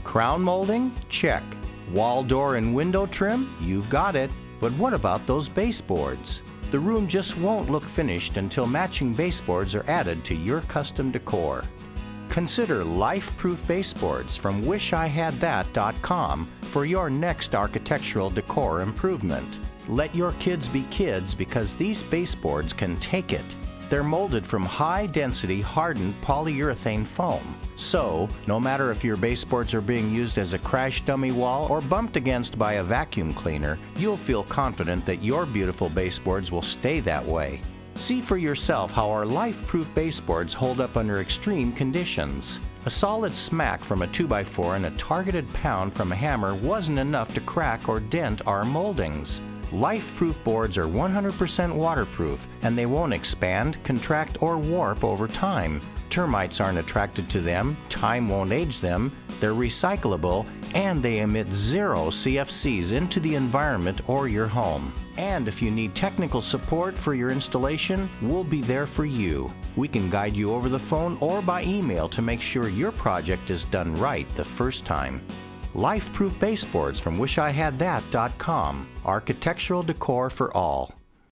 Crown molding? Check. Wall, door, and window trim? You've got it. But what about those baseboards? The room just won't look finished until matching baseboards are added to your custom decor. Consider life-proof baseboards from wishihadthat.com for your next architectural decor improvement. Let your kids be kids because these baseboards can take it. They're molded from high-density hardened polyurethane foam. So, no matter if your baseboards are being used as a crash dummy wall or bumped against by a vacuum cleaner, you'll feel confident that your beautiful baseboards will stay that way. See for yourself how our life-proof baseboards hold up under extreme conditions. A solid smack from a 2x4 and a targeted pound from a hammer wasn't enough to crack or dent our moldings. Life-proof boards are 100% waterproof, and they won't expand, contract, or warp over time. Termites aren't attracted to them, time won't age them, they're recyclable, and they emit 0 CFCs into the environment or your home. And if you need technical support for your installation, we'll be there for you. We can guide you over the phone or by email to make sure your project is done right the first time. Life-proof baseboards from wishihadthat.com. Architectural decor for all.